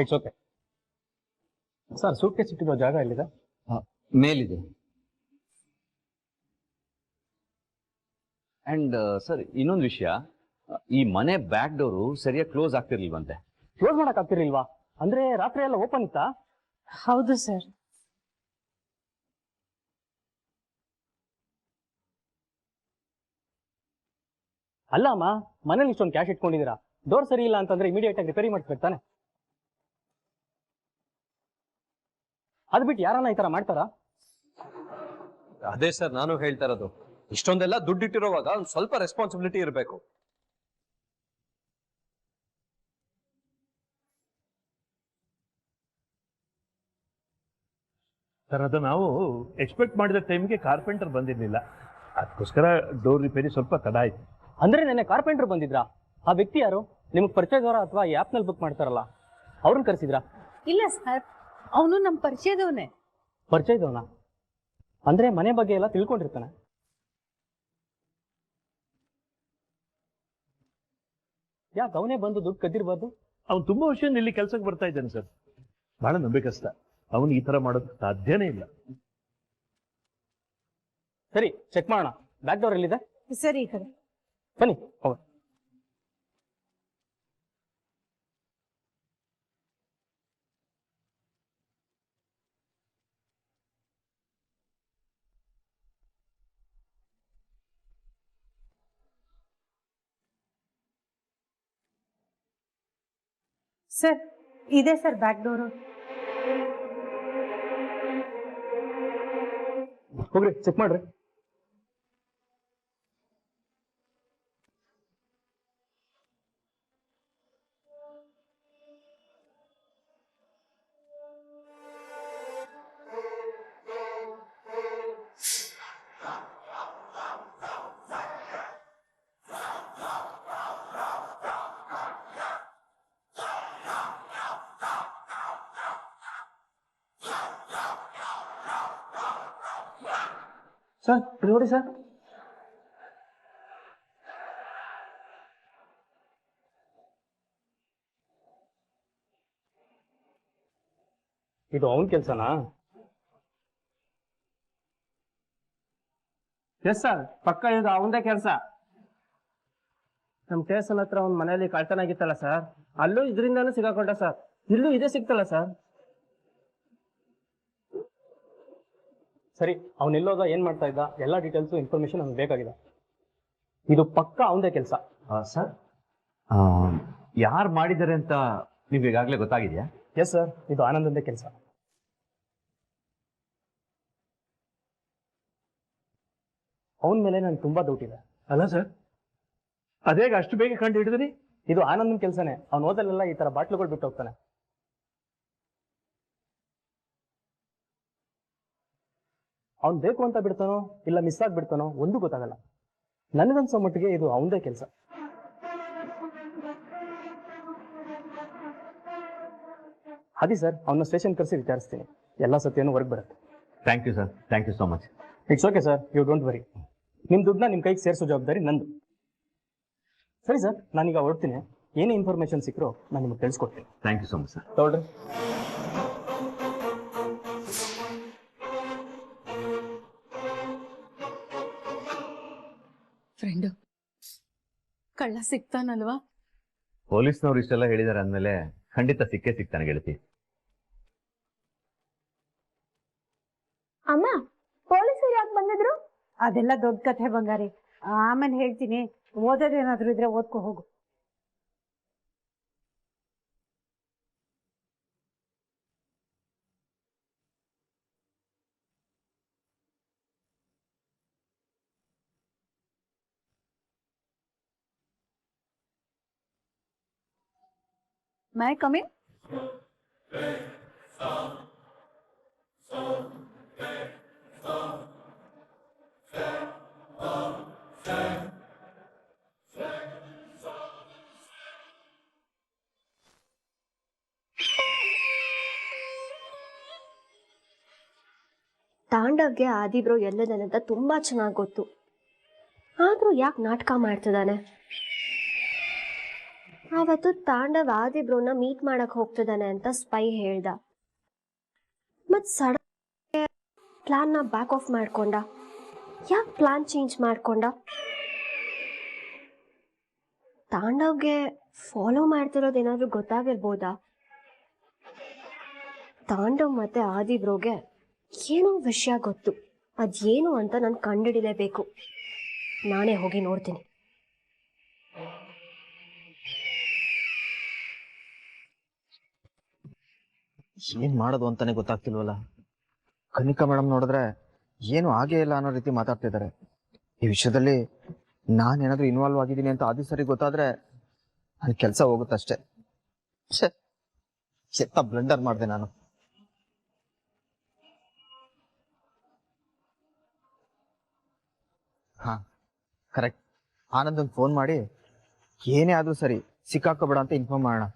It's okay sir. Suitcase ಇಟ್ಟಿರೋ ಜಾಗ ಎಲ್ಲಿದೆ? ಮೇಲಿದೆ. ಅಂಡ್ ಸರ್, ಇನ್ನೊಂದು ವಿಷಯ, ಈ ಮನೆ ಬ್ಯಾಕ್ ಡೋರು ಸರಿಯಾಗಿ ಕ್ಲೋಸ್ ಆಗ್ತಿರ್ಲಿಲ್ವಂತೆ. ಕ್ಲೋಸ್ ಮಾಡಕ್ ಆಗ್ತಿರ್ಲಿಲ್ವಾ? ಅಂದ್ರೆ ರಾತ್ರಿ ಎಲ್ಲ ಓಪನ್ ಇತ್ತಾ? ಹೌದು ಸರ್. ಅಲ್ಲ ಅಮ್ಮ, ಮನೇಲಿ ಇಷ್ಟೊಂದು ಕ್ಯಾಶ್ ಇಟ್ಕೊಂಡಿದ್ದೀರಾ, ಡೋರ್ ಸರಿ ಇಲ್ಲ ಅಂತಂದ್ರೆ ಇಮಿಡಿಯೇಟ್ ಆಗಿ ರಿಪೇರಿ ಮಾಡಿಸ್ಬೇಕು ತಾನೆ? ಅದ್ ಬಿಟ್ಟು ಯಾರನ್ನ ಈ ತರ ಮಾಡ್ತಾರಾ? ಅದೇ ಸರ್ ನಾನು ಹೇಳ್ತಾ ಇರೋದು, ಇಷ್ಟೊಂದೆಲ್ಲ ದುಡ್ಡಿಟ್ಟಿರೋವಾಗ ಒಂದು ಸ್ವಲ್ಪ ರೆಸ್ಪಾನ್ಸಿಬಿಲಿಟಿ ಇರಬೇಕು. ಸರ್, ಅದು ನಾವು ಎಕ್ಸ್ಪೆಕ್ಟ್ ಮಾಡಿದ ಟೈಮ್ಗೆ ಕಾರ್ಪೆಂಟರ್ ಬಂದಿರಲಿಲ್ಲ, ಅದಕ್ಕೋಸ್ಕರ ಡೋರ್ ರಿಪೇರಿ ಸ್ವಲ್ಪ ತಡ ಆಯ್ತು. ಅಂದ್ರೆ ನೆನ್ನೆ ಕಾರ್ಪೆಂಟರ್ ಬಂದಿದ್ರಾ? ಆ ವ್ಯಕ್ತಿ ಯಾರು? ನಿಮ್ಗೆ ಪರಿಚಯದವರ ಅಥವಾ ಈ ಆ್ಯಪ್ನಲ್ಲಿ ಬುಕ್ ಮಾಡ್ತಾರಲ್ಲ ಅವ್ರನ್ನ ಕರೆಸಿದ್ರಾ? ಇಲ್ಲ ಸರ್, ಅವನು ನಮ್ಮ ಪರಿಚಯದವನೇ. ಪರಿಚಯದವನ ಅಂದ್ರೆ ಮನೆ ಬಗ್ಗೆ ಎಲ್ಲ ತಿಳ್ಕೊಂಡಿರ್ತಾನೆ. ಯಾಕೆ ಅವನೇ ಬಂದು ದುಡ್ಡು ಕದ್ದಿರ್ಬಾರ್ದು? ಅವ್ನು ತುಂಬಾ ವರ್ಷದಿಂದ ಇಲ್ಲಿ ಕೆಲಸಕ್ಕೆ ಬರ್ತಾ ಇದ್ದಾನೆ ಸರ್, ಬಹಳ ನಂಬಿಕಸ್ತ. ಅವನು ಈ ತರ ಮಾಡೋದು ಸಾಧ್ಯನೇ ಇಲ್ಲ. ಸರಿ, ಚೆಕ್ ಮಾಡೋಣ. ಬ್ಯಾಕ್ ಡೋರ್ ಎಲ್ಲಿದೆ? ಸರಿ, ಈ ಕಡೆ ಬನ್ನಿ ಹೋಗ. ಸರ್, ಇದೆ ಸರ್ ಬ್ಯಾಕ್ ಡೋರು. ಹೋಗ್ರಿ, ಚೆಕ್ ಮಾಡ್ರಿ. ಸರ್ ನೋಡಿ ಸರ್, ಇದು ಅವನ ಕೆಲ್ಸನಾ? ಎಸ್ ಸರ್, ಪಕ್ಕ ಇದು ಅವನದೇ ಕೆಲಸ. ನಮ್ಮ ಸ್ಟೇಷನ್ ಹತ್ರ ಒಂದು ಮನೆಯಲ್ಲಿ ಕಳ್ತನ ಆಗಿತ್ತಲ್ಲ ಸರ್, ಅಲ್ಲೂ ಇದರಿಂದಾನು ಸಿಗಾಕೊಂಡ ಸರ್, ಇಲ್ಲೂ ಇದೇ ಸಿಕ್ತಲ್ಲ ಸರ್. ಸರಿ, ಅವನೆಲ್ಲೋದ, ಏನ್ ಮಾಡ್ತಾ ಇದ್ದ, ಎಲ್ಲ ಡೀಟೇಲ್ಸು ಇನ್ಫಾರ್ಮೇಶನ್ ನಮ್ಗೆ ಬೇಕಾಗಿದೆ. ಇದು ಪಕ್ಕ ಅವನದೇ ಕೆಲಸ. ಸರ್, ಯಾರು ಮಾಡಿದ್ದಾರೆ ಅಂತ ನಿಮ್ಗೆ ಈಗಾಗಲೇ ಗೊತ್ತಾಗಿದೆಯಾ? ಎಸ್ ಸರ್, ಇದು ಆನಂದಂದೇ ಕೆಲಸ. ಅವನ ಮೇಲೆ ನನ್ಗೆ ತುಂಬಾ ಡೌಟ್ ಇದೆ. ಅಲ್ಲ ಸರ್, ಅದೇಗ ಅಷ್ಟು ಬೇಗ ಕಂಡು ಹಿಡಿದ್ರಿ? ಇದು ಆನಂದನ್ ಕೆಲಸನೇ. ಅವ್ನು ಓದಲ್ಲೆಲ್ಲ ಈ ತರ ಬಾಟ್ಲುಗಳು ಬಿಟ್ಟು ಹೋಗ್ತಾನೆ. ಅವ್ನು ಬೇಕು ಅಂತ ಬಿಡ್ತಾನೋ ಇಲ್ಲ ಮಿಸ್ ಆಗ್ಬಿಡ್ತಾನೋ ಒಂದು ಗೊತ್ತಾಗಲ್ಲ. ನನಗನ್ಸೋ ಮಟ್ಟಿಗೆ ಇದು ಅವನದೇ ಕೆಲಸ. ಅದೇ ಸರ್, ಅವನ ಸ್ಟೇಷನ್ ಕರೆಸಿ ವಿಚಾರಿಸ್ತೀನಿ, ಎಲ್ಲ ಸತ್ಯನೂ ಹೊರಗೆ ಬರುತ್ತೆ. Thank you sir, thank you so much. It's okay sir, you don't worry. ನಿಮ್ಮ ದುಡ್ಡನ್ನ ನಿಮ್ಮ ಕೈಗೆ ಸೇರಿಸೋ ಜವಾಬ್ದಾರಿ ನಂದು. ಸರಿ ಸರ್, ನಾನೀಗ ಹೊರಡ್ತೀನಿ. ಏನೇ ಇನ್ಫಾರ್ಮೇಶನ್ ಸಿಕ್ಕರೋ ನಾನು ನಿಮಗೆ ತಿಳಿಸ್ಕೊಡ್ತೀನಿ. Thank you so much sir. ತಗೊಳ್ರಿ. ಫ್ರೆಂಡು ಕಳ್ಳ ಸಿಗ್ತಾನಲ್ವಾ? ಪೊಲೀಸ್ನವ್ರು ಇಷ್ಟೆಲ್ಲ ಹೇಳಿದ್ದಾರೆ ಅಂದಮೇಲೆ ಖಂಡಿತ ಸಿಕ್ಕೇ ಸಿಗ್ತಾನೆ ಗೆಳತಿ. ಅಮ್ಮ, ಪೊಲೀಸರು ಯಾಕೆ ಬಂದಿದ್ರು? ಅದೆಲ್ಲ ದೊಡ್ಡ ಕಥೆ ಬಂಗಾರಿ, ಆಮೇಲೆ ಹೇಳ್ತೀನಿ. ಓದೋದೇನಾದ್ರೂ ಇದ್ರೆ ಓದ್ಕೊ ಹೋಗು. ಮೈ ಕಮಿಂಗ್. ತಾಂಡವ್ಗೆ ಆದಿಬ್ರು ಎಲ್ಲದನ್ನ ಅಂತ ತುಂಬಾ ಚೆನ್ನಾಗಿ ಗೊತ್ತು. ಆದ್ರೂ ಯಾಕೆ ನಾಟಕ ಮಾಡ್ತಿದ್ದಾನೆ? ಅವತ್ತು ತಾಂಡವ್ ಆದಿಬ್ರೋನ ಮೀಟ್ ಮಾಡಕ್ ಹೋಗ್ತಿದ್ದಾನೆ ಅಂತ ಸ್ಪೈ ಹೇಳ್ದ. ಮತ್ ಸಡನ್ ಪ್ಲಾನ್ ನ ಬ್ಯಾಕ್ ಆಫ್ ಮಾಡ್ಕೊಂಡ. ಯಾಕೆ ಪ್ಲಾನ್ ಚೇಂಜ್ ಮಾಡ್ಕೊಂಡ? ತಾಂಡವ್ಗೆ ಫಾಲೋ ಮಾಡ್ತಿರೋದೇನಾದ್ರೂ ಗೊತ್ತಾಗಿರ್ಬೋದಾ? ತಾಂಡವ್ ಮತ್ತೆ ಆದಿಬ್ರೋಗೆ ಏನೋ ವಿಷಯ ಗೊತ್ತು. ಅದೇನು ಅಂತ ನಾನು ಕಂಡುಹಿಡಿಲೇಬೇಕು. ನಾನೇ ಹೋಗಿ ನೋಡ್ತೀನಿ. ಏನ್ ಮಾಡೋದು ಅಂತಾನೆ ಗೊತ್ತಾಗ್ತಿಲ್ವಲ್ಲ. ಕನಿಕಾ ಮೇಡಮ್ ನೋಡಿದ್ರೆ ಏನು ಆಗೇ ಇಲ್ಲ ಅನ್ನೋ ರೀತಿ ಮಾತಾಡ್ತಿದ್ದಾರೆ. ಈ ವಿಷಯದಲ್ಲಿ ನಾನೇನಾದ್ರೂ ಇನ್ವಾಲ್ವ್ ಆಗಿದ್ದೀನಿ ಅಂತ ಆದಿ ಸರಿ ಗೊತ್ತಾದ್ರೆ ನನ್ನ ಕೆಲಸ ಹೋಗುತ್ತಷ್ಟೇ. ಎತ್ತ ಬ್ಲಂಡರ್ ಮಾಡಿದೆ ನಾನು. ಹಾ ಕರೆಕ್ಟ್. ಆನಂದಂಗೆ ಫೋನ್ ಮಾಡಿ ಏನೇ ಆದ್ರೂ ಸರಿ ಸಿಕ್ಕಾಕೋಬೇಡ ಅಂತ ಇನ್ಫಾರ್ಮ್ ಮಾಡೋಣ.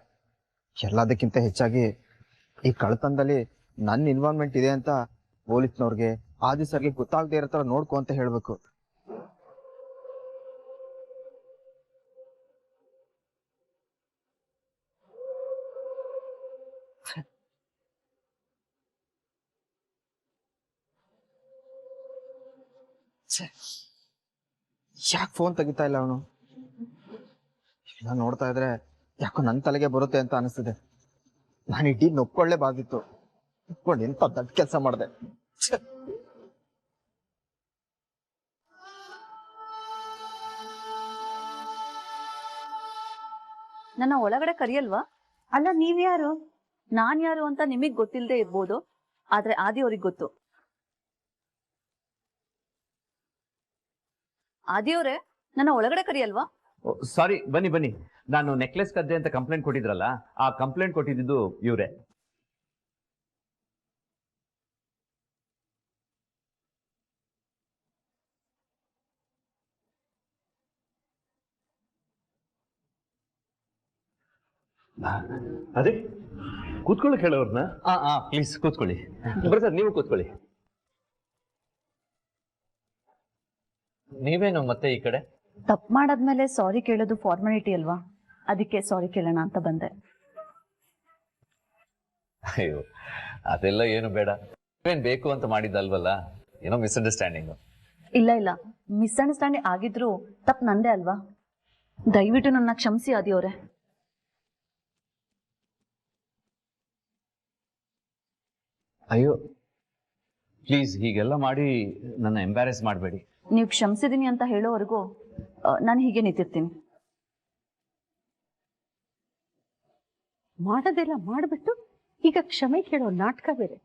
ಎಲ್ಲದಕ್ಕಿಂತ ಹೆಚ್ಚಾಗಿ ಈ ಕಳ್ತನದಲ್ಲಿ ನನ್ನ ಇನ್ವಾಲ್ವ್ಮೆಂಟ್ ಇದೆ ಅಂತ ಪೊಲೀಸ್ನವ್ರಿಗೆ ಆದಿ ಸರ್ಗೆ ಗೊತ್ತಾಗದೆ ಇರೋ ತರ ನೋಡ್ಕೊ ಅಂತ ಹೇಳ್ಬೇಕು. ಯಾಕೆ ಫೋನ್ ತೆಗಿತಾ ಇಲ್ಲ ಅವನು? ಇಲ್ಲ ನೋಡ್ತಾ ಇದ್ರೆ ಯಾಕೋ ನನ್ನ ತಲೆಗೆ ಬರುತ್ತೆ ಅಂತ ಅನಿಸ್ತಿದೆ. ನಾನು ಇಡೀ ನೊಕ್ಕೊಳ್ಳೇಬಾರ್ದಿತ್ತು. ನೊಕ್ಕೊಂಡು ಎಂತ ದೊಡ್ಡ ಕೆಲಸ ಮಾಡಿದೆ. ನನ್ನ ಒಳಗಡೆ ಕರಿಯಲ್ವಾ? ಅಲ್ಲ ನೀವ್ಯಾರು? ನಾನ್ ಯಾರು ಅಂತ ನಿಮಗ್ ಗೊತ್ತಿಲ್ಲದೆ ಇರ್ಬೋದು, ಆದ್ರೆ ಆದಿ ಅವ್ರಿಗೆ ಗೊತ್ತು. ಆದಿ ಅವರೇ, ನನ್ನ ಒಳಗಡೆ ಕರಿಯಲ್ವಾ? ಸಾರಿ, ಬನ್ನಿ ಬನ್ನಿ. ನಾನು ನೆಕ್ಲೆಸ್ ಕದ್ದೆ ಅಂತ ಕಂಪ್ಲೇಂಟ್ ಕೊಟ್ಟಿದ್ರಲ್ಲ, ಆ ಕಂಪ್ಲೇಂಟ್ ಕೊಟ್ಟಿದ್ದು ಇವರೇ. ಅದೇ ಕೂತ್ಕೊಳ್ಳಿ ಹೇಳೋರ್ನ. ಪ್ಲೀಸ್ ಕೂತ್ಕೊಳ್ಳಿ. ಸರ್ ನೀವು ಕೂತ್ಕೊಳ್ಳಿ. ನೀವೇನು ಮತ್ತೆ ಈ ಕಡೆ? ತಪ್ಪು ಮಾಡಾದ್ಮೇಲೆ ಸಾರಿ ಕೇಳೋದು ಫಾರ್ಮಾಲಿಟಿ ಅಲ್ವಾ, ಅದಕ್ಕೆ ಸಾರಿ ಕೇಳೋಣ ಅಂತ ಬಂದೆ. ಅಯ್ಯೋ, ಅದೆಲ್ಲ ಏನು ಬೇಡ. ನೀವೇನ್ ಬೇಕು ಅಂತ ಮಾಡಿದ್ದಲ್ವಲ್ಲ, ಏನೋ ಮಿಸ್ಅಂಡರ್ಸ್ಟ್ಯಾಂಡಿಂಗ್. ಇಲ್ಲ ಇಲ್ಲ, ಮಿಸ್ಅಂಡರ್ಸ್ಟ್ಯಾಂಡಿಂಗ್ ಆಗಿದ್ರು ತಪ್ಪು ನಂದೇ ಅಲ್ವಾ. ದಯವಿಟ್ಟು ನನ್ನ ಕ್ಷಮಿಸಿ ಆದಿ ಅವರೇ. ಅಯ್ಯೋ ಪ್ಲೀಸ್, ಹೀಗೆಲ್ಲ ಮಾಡಿ ನನ್ನ ಎಂಬ್ಯಾರೆಸ್ ಮಾಡಬೇಡಿ. ನೀವು ಕ್ಷಮಿಸಿದೀನಿ ಅಂತ ಹೇಳೋವರೆಗೂ ನಾನು ಹೀಗೆ ನಿಂತಿರ್ತೀನಿ. ಮಾಡೋದೆಲ್ಲ ಮಾಡ್ಬಿಟ್ಟು ಈಗ ಕ್ಷಮೆ ಕೇಳೋ ನಾಟಕ ಬೇರೆ.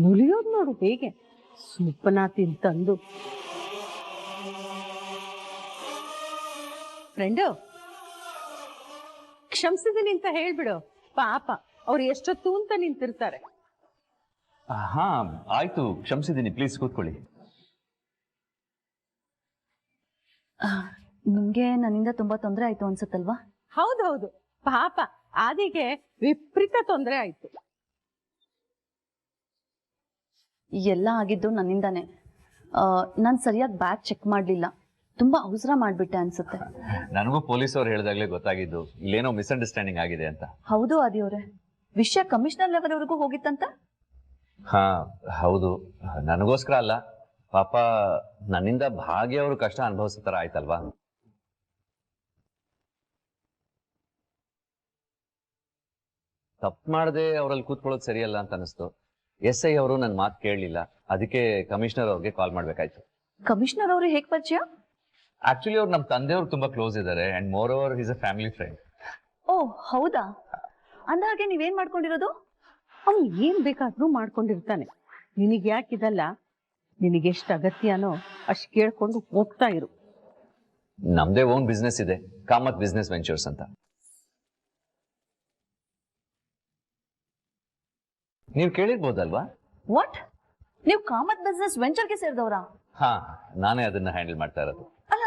ನುಲಿಯೋದು ನೋಡು ಹೇಗೆ ಸುಪ್ಪನ ತಿಂತಂದು. ಫ್ರೆಂಡು, ಕ್ಷಮಿಸಿದೀನಿ ಅಂತ ಹೇಳ್ಬಿಡು. ಪಾಪ ಅವ್ರು ಎಷ್ಟೊತ್ತು ಅಂತ ನಿಂತಿರ್ತಾರೆ. ಹಾ ಆಯ್ತು, ಕ್ಷಮಿಸಿದ್ದೀನಿ. ಪ್ಲೀಸ್ ಕೂತ್ಕೊಳ್ಳಿ. ನಿಮ್ಗೆ ನನ್ನಿಂದ ತುಂಬಾ ತೊಂದರೆ ಆಯ್ತು ಅನ್ಸುತ್ತಲ್ವಾ? ಹೌದೌದು, ಪಾಪ ಆದಿಗೆ ವಿಪರೀತ ತೊಂದರೆ ಆಯ್ತು. ಎಲ್ಲ ಆಗಿದ್ದು ನನ್ನಿಂದಾನೆ. ನಾನು ಸರಿಯಾಗಿ ಬ್ಯಾಗ್ ಚೆಕ್ ಮಾಡಲಿಲ್ಲ, ತುಂಬಾ ಅವಸರ ಮಾಡ್ಬಿಟ್ಟೆ ಅನ್ಸುತ್ತೆ. ನನಗೂ ಪೊಲೀಸ್ ಅವ್ರು ಹೇಳಿದಾಗಲೇ ಗೊತ್ತಾಗಿದ್ದು ಇಲ್ಲೇನೋ ಮಿಸ್ಅಂಡರ್ಸ್ಟ್ಯಾಂಡಿಂಗ್ ಆಗಿದೆ ಅಂತ. ಹೌದು ಆದಿ ಅವರೇ, ವಿಷಯ ಕಮಿಷನರ್ ಲೆವೆಲ್ ವರೆಗೂ ಹೋಗಿತ್ತಂತ? ಹಾ ಹೌದು, ನನಗೋಸ್ಕರ ಅಲ್ಲ, ಪಾಪ ನನ್ನಿಂದ ಭಾಗ್ಯ ಅವರು ಕಷ್ಟ ಅನುಭವಿಸೋ ತರ ಆಯ್ತಲ್ವಾ. ತಪ್ಪು ಮಾಡದೆ ಅವರಲ್ಲಿ ಕೂತ್ಕೊಳ್ಳೋದು ಸರಿಯಲ್ಲ ಅಂತ ಅನಿಸ್ತು. SI ಅವರು ನನ್ನ ಮಾತು ಕೇಳಲಿಲ್ಲ, ಅದಕ್ಕೆ ಕಮಿಷನರ್ ಅವ್ರಿಗೆ ಕಾಲ್ ಮಾಡ್ಬೇಕಾಯ್ತು. ಕಮಿಷನರ್ ಅವರು ಹೇಗ್ ಪರಿಚಯ? ಆಕ್ಚುಲಿ ಅವ್ರು ನಮ್ಮ ತಂದೆಯವ್ರು ತುಂಬಾ ಕ್ಲೋಸ್ ಇದ್ದಾರೆ, and moreover is a family friend. Oh ಹೌದಾ? ಅಂದಾಗೆ ನೀವೇನ್ ಮಾಡ್ಕೊಂಡಿರೋದು? ಅವನು ಏನ್ ಬೇಕಾದ್ರೂ ಮಾಡ್ಕೊಂಡಿರ್ತಾನೆ. ನಿನಗೆ ಯಾಕಿದಲ್ಲ, ನಿನಗೆಷ್ಟು ಅಗತ್ಯನೋ ಅಷ್ಟು ಕೇಳ್ಕೊಂಡು ಹೋಗ್ತಾ ಇರು. ನಮ್ದೇ ಓನ್ ಬಿಸ್ನೆಸ್ ಇದೆ, ಕಾಮತ್ ಬಿಸ್ನೆಸ್ ವೆಂಚರ್ಸ್ ಅಂತ. ನೀವು ಕೇಳಿರ್ಬೋದಲ್ವಾ? ವಾಟ್? ನೀವು ಕಾಮತ್ ಬಿಸ್ನೆಸ್ ವೆಂಚರ್ಗೆ ಸೇರಿದವರಾ? ಹಾ, ನಾನೇ ಅದನ್ನ ಹ್ಯಾಂಡಲ್ ಮಾಡ್ತಾ ಇರೋದು. ಅಲ್ಲ,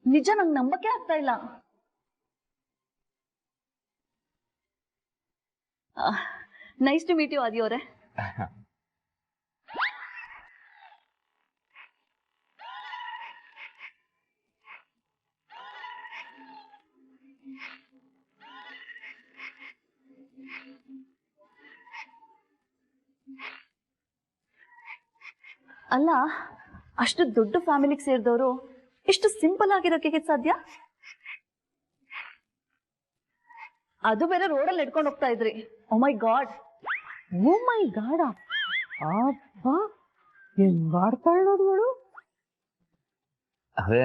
ನಿಜ ನಂಗೆ ನಂಬಕ್ಕೆ ಆಗ್ತಾ ಇಲ್ಲ. ನೈಸ್ ಟು ಮೀಟ್ ಯು ಆದಿ ಅವರೇ. ಅಲ್ಲ, ಅಷ್ಟು ದೊಡ್ಡ ಫ್ಯಾಮಿಲಿಗೆ ಸೇರಿದವರು ಇಷ್ಟು ಸಿಂಪಲ್ ಆಗಿರೋಕೆ ಸಾಧ್ಯ? ಅದು ಬೇರೆ ರೋಡಲ್ಲಿ ನಡ್ಕೊಂಡು ಹೋಗ್ತಾ ಇದ್ರಿ. ಓ ಮೈ ಗಾಡ್. ಓ ಮೈ ಗಾಡ, ಅಪ್ಪ ಏನ್ ಮಾಡ್ತಾಳೆ ನೋಡ್ಗಳು. ಅದೇ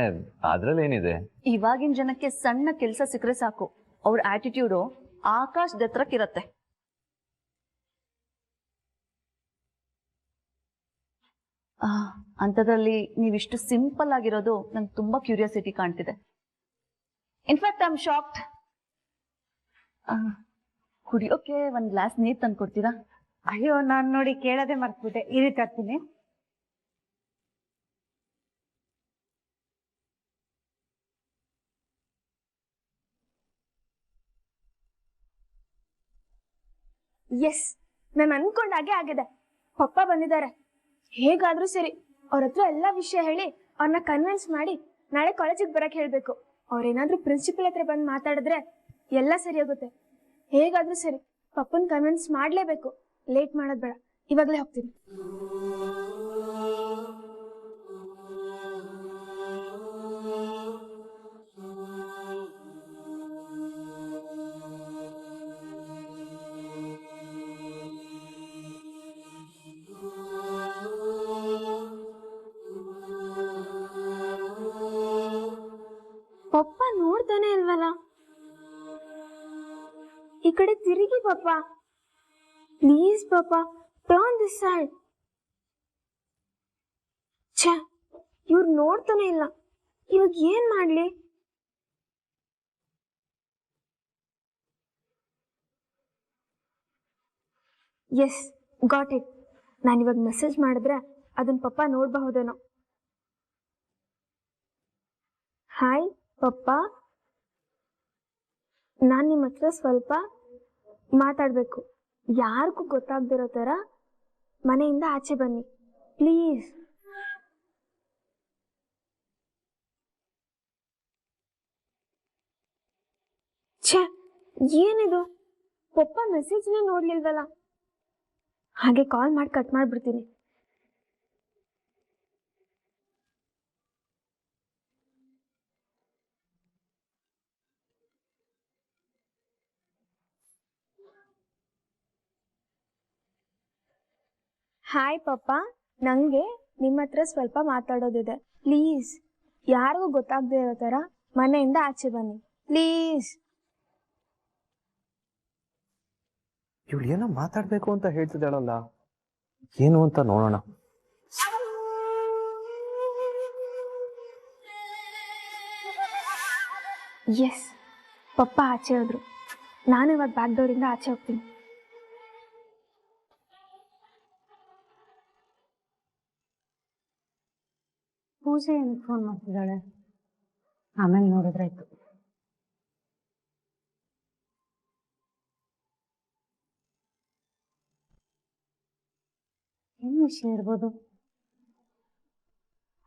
ಅದ್ರಲ್ಲೇನಿದೆ? ಇವಾಗಿನ ಜನಕ್ಕೆ ಸಣ್ಣ ಕೆಲಸ ಸಿಕ್ಕರೆ ಸಾಕು, ಅವ್ರ ಆಟಿಟ್ಯೂಡು ಆಕಾಶದ ಎತ್ತರಕ್ಕಿರತ್ತೆ. ಅಂಥದ್ರಲ್ಲಿ ನೀವಿಷ್ಟು ಸಿಂಪಲ್ ಆಗಿರೋದು ನಂಗೆ ತುಂಬಾ ಕ್ಯೂರಿಯಾಸಿಟಿ ಕಾಣ್ತಿದೆ. In fact I am shocked. ಕುಡಿಯೋಕೆ ಒಂದ್ ಗ್ಲಾಸ್ ನೀರ್ ತಂದು ಕೊಡ್ತೀರಾ? ಅಯ್ಯೋ, ನಾನ್ ನೋಡಿ ಕೇಳದೆ ಮರ್ತ್ಬಿಟ್ಟೆ. ಇರಿ ತರ್ತೀನಿ. ಎಸ್ ಮ್ಯಾಮ್, ಅನ್ಕೊಂಡಾಗೆ ಆಗಿದೆ. ಪಪ್ಪ ಬಂದಿದ್ದಾರೆ. ಹೇಗಾದ್ರೂ ಸರಿ ಅವ್ರ ಹತ್ರ ಎಲ್ಲಾ ವಿಷಯ ಹೇಳಿ ಅವ್ರನ್ನ ಕನ್ವಿನ್ಸ್ ಮಾಡಿ ನಾಳೆ ಕಾಲೇಜಿಗೆ ಬರಕ್ ಹೇಳ್ಬೇಕು. ಅವ್ರೇನಾದ್ರೂ ಪ್ರಿನ್ಸಿಪಲ್ ಹತ್ರ ಬಂದು ಮಾತಾಡಿದ್ರೆ ಎಲ್ಲ ಸರಿ ಹೋಗುತ್ತೆ. ಹೇಗಾದ್ರೂ ಸರಿ ಪಪ್ಪನ್ ಕನ್ವಿನ್ಸ್ ಮಾಡ್ಲೇಬೇಕು. ಲೇಟ್ ಮಾಡೋದ್ ಬೇಡ, ಇವಾಗ್ಲೇ ಹೋಗ್ತೀನಿ. ಪಪ್ಪ ನೋಡ್ತಾನೆ ಇಲ್ವಲ್ಲ? ಈ ಕಡೆ ತಿರುಗಿ ಪಪ್ಪ, ಪ್ಲೀಸ್ ಪಪ್ಪ, ಟರ್ನ್ ದಿಸ್ ಸೈಡ್. ಛೇ, ಇವ್ರು ನೋಡ್ತಾನೆ ಇಲ್ಲ. ಇವಾಗ ಏನ್ ಮಾಡ್ಲಿ? Yes, got it. ನಾನಿವಾಗ ಮೆಸೇಜ್ ಮಾಡಿದ್ರೆ ಅದನ್ನ ಪಪ್ಪ ನೋಡಬಹುದೇನೋ. ಹಾಯ್ ಪಪ್ಪ, ನಾನು ನಿಮ್ಮ ಹತ್ರ ಸ್ವಲ್ಪ ಮಾತಾಡಬೇಕು. ಯಾರಿಗೂ ಗೊತ್ತಾಗ್ದಿರೋ ಥರ ಮನೆಯಿಂದ ಆಚೆ ಬನ್ನಿ ಪ್ಲೀಸ್. ಛೇ, ಏನಿದು? ಪಪ್ಪ ಮೆಸೇಜ್ನೇ ನೋಡ್ಲಿಲ್ವಲ್ಲ? ಹಾಗೆ ಕಾಲ್ ಮಾಡಿ ಕಟ್ ಮಾಡ್ಬಿಡ್ತೀನಿ. ಹಾಯ್ ಪಪ್ಪ, ನಂಗೆ ನಿಮ್ಮ ಹತ್ರ ಸ್ವಲ್ಪ ಮಾತಾಡೋದಿದೆ. ಪ್ಲೀಸ್ ಯಾರಿಗೂ ಗೊತ್ತಾಗದೇ ಇರೋ ಥರ ಮನೆಯಿಂದ ಆಚೆ ಬನ್ನಿ ಪ್ಲೀಸ್. ಇವಳು ಏನೋ ಮಾತಾಡ್ಬೇಕು ಅಂತ ಹೇಳ್ತಿದ್ದಾಳಲ್ಲ, ಏನು ಅಂತ ನೋಡೋಣ. ಎಸ್, ಪಪ್ಪ ಆಚೆ ಹೋದ್ರು. ನಾನು ಇವಾಗ ಬ್ಯಾಕ್ ಡೋರಿಂದ ಆಚೆ ಹೋಗ್ತೀನಿ. ಪೂಜೆ ಏನಕ್ಕೆ ಫೋನ್ ಮಾಡ್ತಿದ್ದಾಳೆ? ಆಮೇಲೆ ನೋಡಿದ್ರಾಯ್ತು. ಏನು ವಿಷಯ ಇರ್ಬೋದು?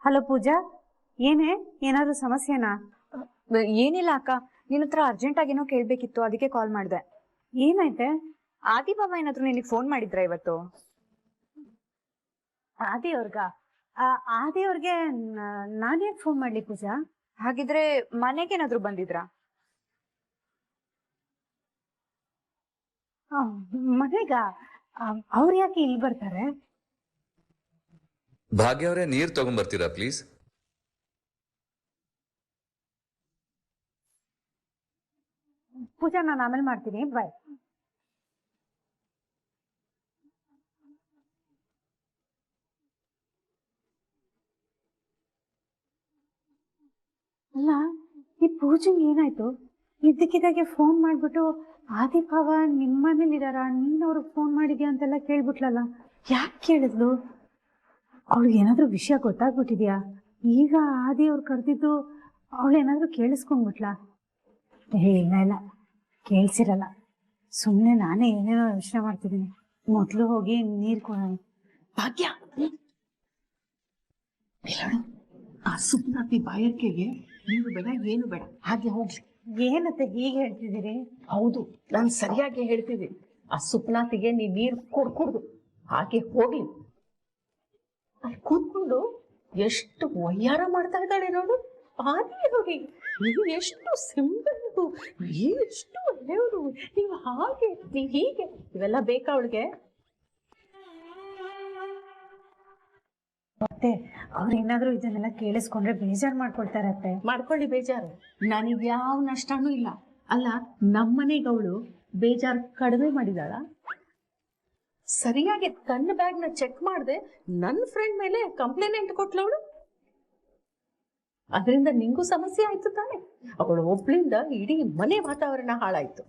ಹಲೋ ಪೂಜಾ, ಏನೇ, ಏನಾದ್ರು ಸಮಸ್ಯೆನಾ? ಏನಿಲ್ಲ ಅಕ್ಕ, ನಿನ್ನ ಹತ್ರ ಅರ್ಜೆಂಟ್ ಆಗೇನೋ ಕೇಳ್ಬೇಕಿತ್ತು, ಅದಕ್ಕೆ ಕಾಲ್ ಮಾಡಿದೆ. ಏನಾಯ್ತೆ? ಆದಿ ಬಾಬಾ ಏನಾದ್ರು ನಿನಗೆ ಫೋನ್ ಮಾಡಿದ್ರ ಇವತ್ತು? ಆದಿ ಅವ್ರಿಗೆ ನಾನೇ ಫೋನ್ ಮಾಡ್ಲಿ ಪೂಜಾ? ಹಾಗಿದ್ರೆ ಮನೆಗೇನಾದ್ರು ಬಂದಿದ್ರಾ? ಮನೆಗ? ಅವ್ರು ಯಾಕೆ ಇಲ್ಲಿ ಬರ್ತಾರೆ? ಭಾಗ್ಯ ಅವರೇ, ನೀರ್ ತಗೊಂಡ್ಬರ್ತೀರಾ ಪ್ಲೀಸ್? ಪೂಜಾ, ನಾನು ಆಮೇಲೆ ಮಾಡ್ತೀನಿ, ಬಾಯ್. ಅಲ್ಲ, ಈ ಪೂಜೆಗೆ ಏನಾಯ್ತು? ಇದ್ದಕ್ಕಿದ್ದಾಗೆ ಫೋನ್ ಮಾಡ್ಬಿಟ್ಟು ಆದಿ ಭಾವ ನಿಮ್ಮ ಮನೇಲಿ ಇದಾರ, ನೀನ್ ಅವ್ರಿಗೆ ಫೋನ್ ಮಾಡಿದ್ಯಾ ಅಂತೆಲ್ಲ ಕೇಳ್ಬಿಟ್ಲಲ್ಲ. ಯಾಕೆ ಕೇಳಿದ್ಲು? ಅವಳಿಗೆ ಏನಾದ್ರೂ ವಿಷಯ ಗೊತ್ತಾಗ್ಬಿಟ್ಟಿದ್ಯಾ? ಈಗ ಆದಿ ಅವ್ರು ಕರೆದಿದ್ದು ಅವಳೇನಾದ್ರೂ ಕೇಳಿಸ್ಕೊಂಡ್ಬಿಟ್ಲಾ? ಇಲ್ಲ, ಕೇಳಿಸಿರಲ್ಲ. ಸುಮ್ಮನೆ ನಾನೇ ಏನೇನೋ ಯೋಚನೆ ಮಾಡ್ತಿದ್ದೀನಿ. ಮೊದಲು ಹೋಗಿ ನೀರು ಕೊಡೋಣ. ಭಾಗ್ಯ, ಆ ಸುಪ್ನಾತಿ ಬಾಯರ್ಕೆಗೆ ನೀರು ಬೇಡ, ಏನು ಬೇಡ, ಹಾಗೆ ಹೋಗ್ಲಿ. ಏನತ್ತೆ ಹೀಗೆ ಹೇಳ್ತಿದ್ದೀರಿ? ಹೌದು, ನಾನು ಸರಿಯಾಗಿ ಹೇಳ್ತಿದ್ದೀನಿ. ಆ ಸುಪ್ನಾತಿಗೆ ನೀ ನೀರು ಕೊಡ್ಕೊಡ್ದು, ಹಾಗೆ ಹೋಗ್ಲಿ. ಅಲ್ಲಿ ಕೂತ್ಕೊಂಡು ಎಷ್ಟು ವಯ್ಯಾರ ಮಾಡ್ತಾ ಇದ್ದಾಳೆ ನೋಡು. ಆದಿ ನೋಡಿ, ನೀವು ಎಷ್ಟು ಸಿಂಪಲ್, ಎಷ್ಟು ಒಳ್ಳೆಯವರು, ನೀವು ಹಾಗೆ, ನೀವು ಹೀಗೆ, ಇವೆಲ್ಲ ಬೇಕಾ ಅವಳಿಗೆ? ಮತ್ತೆ ಅವ್ರೇನಾದ್ರೂ ಇದನ್ನೆಲ್ಲ ಕೇಳಿಸ್ಕೊಂಡ್ರೆ ಬೇಜಾರು ಮಾಡ್ಕೊಳ್ತಾರತ್ತೆ. ಮಾಡ್ಕೊಳ್ಳಿ ಬೇಜಾರು, ನನಗೆ ಯಾವ ನಷ್ಟನೂ ಇಲ್ಲ. ಅಲ್ಲ, ನಮ್ಮನೆಗೆ ಅವಳು ಬೇಜಾರು ಕಡಿಮೆ ಮಾಡಿದಾಳ? ಸರಿಯಾಗಿ ತನ್ನ ಬ್ಯಾಗ್ನ ಚೆಕ್ ಮಾಡದೆ ನನ್ನ ಫ್ರೆಂಡ್ ಮೇಲೆ ಕಂಪ್ಲೇಂಟ್ ಕೊಟ್ಲವಳು. ಅದರಿಂದ ನಿಂಗೂ ಸಮಸ್ಯೆ ಆಯ್ತು ತಾನೆ? ಅವಳು ಒಬ್ಳಿಂದ ಇಡೀ ಮನೆ ವಾತಾವರಣ ಹಾಳಾಯ್ತು.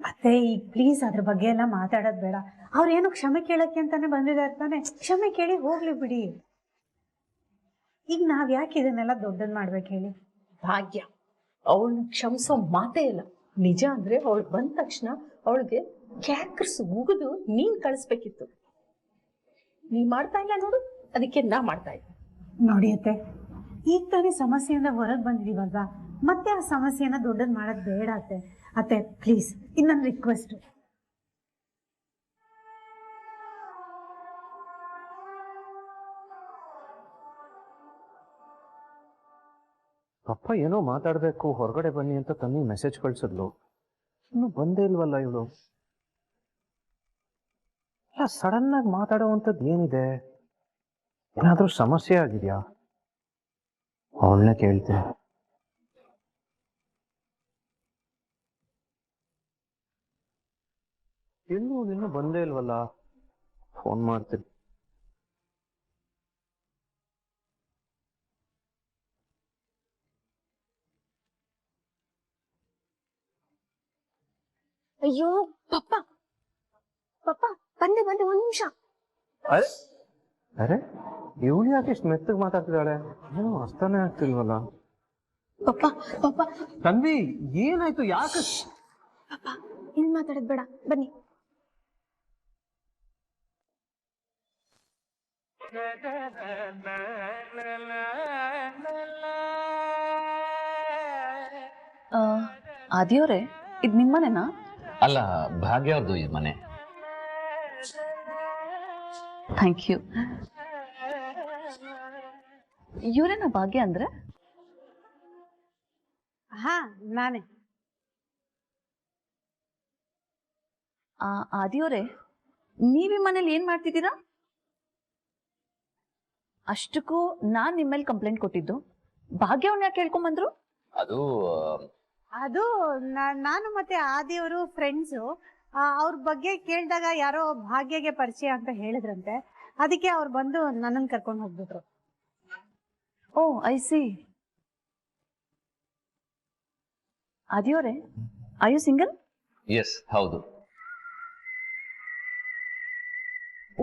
ಅತ್ತೆ ಈಗ ಪ್ಲೀಸ್ ಅದ್ರ ಬಗ್ಗೆ ಎಲ್ಲ ಮಾತಾಡೋದ್ ಬೇಡ. ಅವ್ರೇನು ಕ್ಷಮೆ ಕೇಳಕ್ಕೆ ಅಂತಾನೆ ಬಂದಿದ್ದಾರೆ ತಾನೆ, ಕ್ಷಮೆ ಕೇಳಿ ಹೋಗ್ಲಿ ಬಿಡಿ. ಈಗ ನಾವ್ ಯಾಕೆ ಇದನ್ನೆಲ್ಲ ದೊಡ್ಡದ್ ಮಾಡ್ಬೇಕು ಹೇಳಿ? ಭಾಗ್ಯ ಅವಳನ್ನ ಕ್ಷಮಿಸೋ ಮಾತೇ ಇಲ್ಲ. ನಿಜ ಅಂದ್ರೆ ಅವಳು ಬಂದ ತಕ್ಷಣ ಅವಳಿಗೆ ಕ್ಯಾಕರ್ಸ್ ಉಗಿದು ನೀನ್ ಕಳಿಸ್ಬೇಕಿತ್ತು. ನೀ ಮಾಡ್ತಾ ಇಲ್ಲ ನೋಡು, ಅದಕ್ಕೆ ನಾ ಮಾಡ್ತಾ ಇದ್ದೆ. ನೋಡಿ ಅತ್ತೆ, ಈಗ ತಾನೇ ಸಮಸ್ಯೆಯಿಂದ ಹೊರಗೆ ಬಂದಿದೀವಲ್ವಾ, ಮತ್ತೆ ಆ ಸಮಸ್ಯೆನ ದೊಡ್ಡದ್ ಮಾಡೋದ್ ಬೇಡ ಅತ್ತೆ. ಅತ್ತೆ ಪ್ಲೀಸ್, ಇದು ನನ್ನ ರಿಕ್ವೆಸ್ಟ್. ಅಪ್ಪ ಏನೋ ಮಾತಾಡಬೇಕು, ಹೊರಗಡೆ ಬನ್ನಿ ಅಂತ ತನ್ನಿ ಮೆಸೇಜ್ ಕಳ್ಸಿದ್ಲು. ಇನ್ನು ಬಂದೇ ಇಲ್ವಲ್ಲ ಇವಳು. ಇಲ್ಲ, ಸಡನ್ ಆಗಿ ಮಾತಾಡೋವಂಥದ್ದು ಏನಿದೆ? ಏನಾದ್ರೂ ಸಮಸ್ಯೆ ಆಗಿದೆಯಾ? ಅವಳನ್ನೇ ಕೇಳ್ತೀನಿ. ಇನ್ನೂ ಬಂದೇ ಇಲ್ವಲ್ಲ, ಫೋನ್ ಮಾಡ್ತೀನಿ. ಅಯ್ಯೋ ಪಪ್ಪ, ಪಪ್ಪ ಬಂದೆ ಬಂದೆ, ಒಂದ್ ನಿಮಿಷ. ಅರೆ ಇವಳು ಯಾಕೆ ಇಷ್ಟು ಮೆತ್ತಗೆ ಮಾತಾಡ್ತಿದ್ದಾಳೆ? ಏನೋ ಅರ್ಥನೇ ಆಗ್ತಿಲ್ವಲ್ಲ. ಪಪ್ಪ ಪಪ್ಪ ತನ್ವಿ, ಏನಾಯ್ತು? ಯಾಕೆ? ಪಪ್ಪ ಇಲ್ಲಿ ಮಾತಾಡೋದ್ ಬೇಡ, ಬನ್ನಿ. ಆದಿಯವರೇ, ಇದು ನಿಮ್ಮನೆನಾ? ಅಲ್ಲ, ಭಾಗ್ಯ ಅವ್ರದ್ದು ಈ ಮನೆ. Thank you. ಇವರೇನ ಭಾಗ್ಯ ಅಂದ್ರೆ? ಹಾ, ನಾನೇ. ಆದಿಯವರೇ, ನೀವ್ ಈ ಮನೇಲಿ ಏನ್ ಮಾಡ್ತಿದ್ದೀರಾ? ಅಷ್ಟಕ್ಕೂ ನಾನ್ ನಿಮ್ಮ ಮೇಲೆ ಕಂಪ್ಲೇಂಟ್ ಕೊಟ್ಟಿದ್ದು, ಭಾಗ್ಯವನ್ನ ಯಾಕೆ ಕೇಳ್ಕೊಂಬಂದ್ರು? ಅದು ನಾನು ಮತ್ತೆ ಆದಿಯವರು ಫ್ರೆಂಡ್ಸು. ಅವ್ರ ಬಗ್ಗೆ ಕೇಳಿದಾಗ ಯಾರೋ ಭಾಗ್ಯಗೆ ಪರಿಚಯ ಅಂತ ಹೇಳಿದ್ರಂತೆ, ಅದಕ್ಕೆ ಅವ್ರು ಬಂದು ನನ್ನನ್ನು ಕರ್ಕೊಂಡು ಹೋಗ್ಬಿಟ್ರು. Oh, I see. ಆದಿಯವರೇ, ಆರ್ ಯು ಸಿಂಗಲ್? ಎಸ್, ಹೌದು.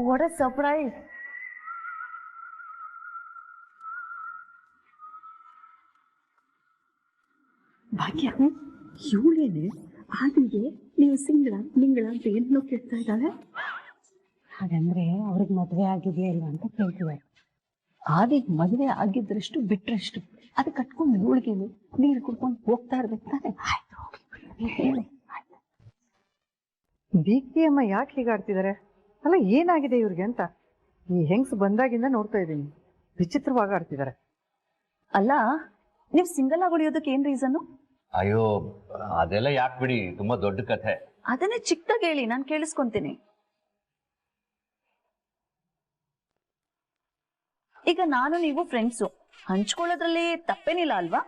What a surprise. ಭಾಗ್ಯ, ಇವಳೇನೆ ಆದಿಗೆ ನೀವು ಸಿಂಗಳ ನಿಂಗಳ ಅಂತ ಏನೋ ಕೇಳ್ತಾ ಇದ್ದಾಳೆ. ಹಾಗಂದ್ರೆ ಅವ್ರಿಗೆ ಮದುವೆ ಆಗಿದೆಯಾ ಇಲ್ವಾ ಅಂತ ಕೇಳ್ತಿದ್ದಾರೆ. ಆದಿಗೆ ಮದುವೆ ಆಗಿದ್ರಷ್ಟು ಬಿಟ್ರಷ್ಟು, ಅದು ಕಟ್ಕೊಂಡು ಇವಳಿಗೇನು ನೀರು ಕುಡ್ಕೊಂಡು ಹೋಗ್ತಾ ಇರ್ಬೇಕು ತಾನೆ. ದೀಪ್ತಿ ಅಮ್ಮ ಯಾಕೆ ಹೀಗಾಡ್ತಿದ್ದಾರೆ? ಅಲ್ಲ, ಏನಾಗಿದೆ ಇವ್ರಿಗೆ ಅಂತ ಈ ಹೆಂಗ್ಸ್ ಬಂದಾಗಿಂದ ನೋಡ್ತಾ ಇದ್ದೀನಿ. ವಿಚಿತ್ರವಾಗಿ ಆಡ್ತಿದ್ದಾರೆ. ಅಲ್ಲ, ನೀವು ಸಿಂಗಲ್ ಆಗಿ ಉಳಿಯೋದಕ್ಕೆ ಏನ್ ರೀಸನ್? ಅಯ್ಯೋ, ಅದೆಲ್ಲ ಯಾಕೆ ಬಿಡಿ, ತುಂಬಾ ದೊಡ್ಡ ಕಥೆ. ಅದನ್ನೇ ಚಿಕ್ಕದಾಗಿ ಹೇಳಿ, ನಾನು ಕೇಳಿಸ್ಕೊಂತೀನಿ. ಈಗ ನಾನು ನೀವು ಫ್ರೆಂಡ್ಸು, ಹಂಚ್ಕೊಳ್ಳೋದ್ರಲ್ಲಿ ತಪ್ಪೇನಿಲ್ಲ ಅಲ್ವಾ?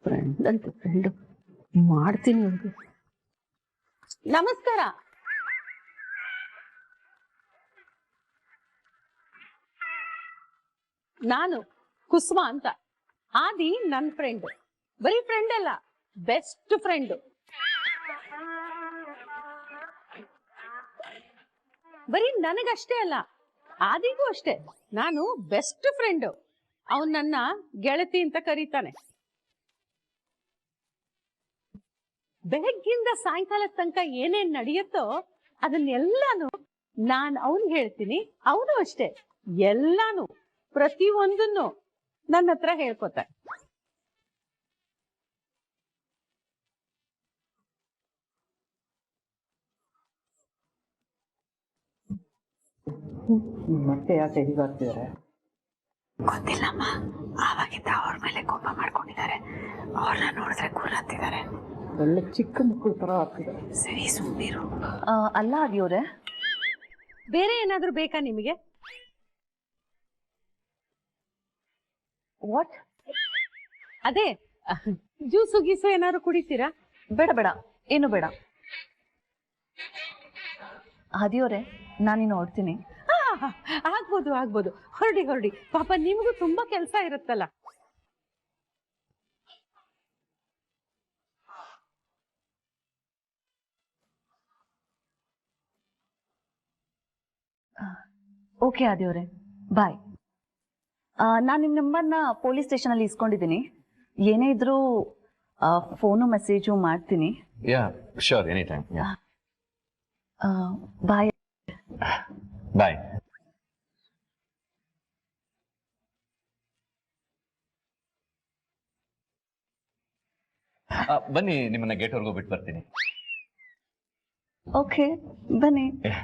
ಫ್ರೆಂಡ್ ಅಂತ ಫ್ರೆಂಡು ಮಾಡ್ತೀನಿ ಅವ್ರಿಗೆ. ನಮಸ್ಕಾರ. ನಾನು ಕುಸುಮ ಅಂತ. ಆದಿ ನನ್ನ ಫ್ರೆಂಡ್, ಬರೀ ಫ್ರೆಂಡ್ ಅಲ್ಲ, ಬೆಸ್ಟ್ ಫ್ರೆಂಡ್. ಬರೀ ನನಗಷ್ಟೇ ಅಲ್ಲ, ಆದಿಗೂ ಅಷ್ಟೇ. ನಾನು ಬೆಸ್ಟ್ ಫ್ರೆಂಡ್. ಅವನ್ ನನ್ನ ಗೆಳತಿ ಅಂತ ಕರೀತಾನೆ. ಬೆಳಗ್ಗಿಂದ ಸಾಯಂಕಾಲ ತನಕ ಏನೇನ್ ನಡೆಯುತ್ತೋ ಅದನ್ನೆಲ್ಲಾನು ನಾನ್ ಅವನ್ಗೆ ಹೇಳ್ತೀನಿ, ಅವನು ಅಷ್ಟೇ. ಎಲ್ಲಾನು ಪ್ರತಿಯೊಂದನ್ನು ನನ್ನ ಹತ್ರ ಹೇಳ್ಕೊತ. ಮತ್ತೆ ಯಾಕೆ ಹೀಗಾಗ್ತಿದ್ದಾರೆ? ಗೊತ್ತಿಲ್ಲಮ್ಮ, ಆವಾಗಿಂದ ಅವ್ರ ಮೇಲೆ ಕೋಪ ಮಾಡ್ಕೊಂಡಿದ್ದಾರೆ. ಅವ್ರನ್ನ ನೋಡಿದ್ರೆ ಕೂರತ್ತಿದ್ದಾರೆ. ಒಳ್ಳೆ ಚಿಕ್ಕ ಮಕ್ಕಳು ತರ ಆಗ್ತಿದ್ದಾರೆ. ಸರಿ ಸುಮ್ಮನಿರು. ಅಲ್ಲ ಆದಿಯವರೇ, ಬೇರೆ ಏನಾದ್ರೂ ಬೇಕಾ ನಿಮಗೆ? ವಾಟ್? ಅದೇ ಜ್ಯೂಸು ಗೀಸು ಏನಾದ್ರು ಕುಡಿತೀರಾ? ಬೇಡ ಬೇಡ, ಏನು ಬೇಡ. ಆದಿಯವರೇ, ನಾನಿನ್ನು ಹೊರಡ್ತೀನಿ. ಆಗ್ಬೋದು ಆಗ್ಬೋದು, ಹೊರಡಿ ಹೊರಡಿ. ಪಾಪ ನಿಮಗೂ ತುಂಬಾ ಕೆಲಸ ಇರುತ್ತಲ್ಲ. ಓಕೆ ಆದಿಯವರೇ, ಬಾಯ್. ನಾನು ನಿಮ್ಮ ನಂಬರ್ನ ಪೊಲೀಸ್ ಸ್ಟೇಷನಲ್ಲಿ ಇಸ್ಕೊಂಡಿದ್ದೀನಿ. ಏನೇ ಇದ್ರೂ ಫೋನು ಮೆಸೇಜು ಮಾಡ್ತೀನಿ. Yeah sure, any time. Yeah bye. Bye. ಬನ್ನಿ, ನಿಮ್ಮನ್ನ ಗೇಟ್ವರೆಗೂ ಬಿಟ್ಟು ಬರ್ತೀನಿ. ಓಕೆ, ಬನ್ನಿ. Yeah.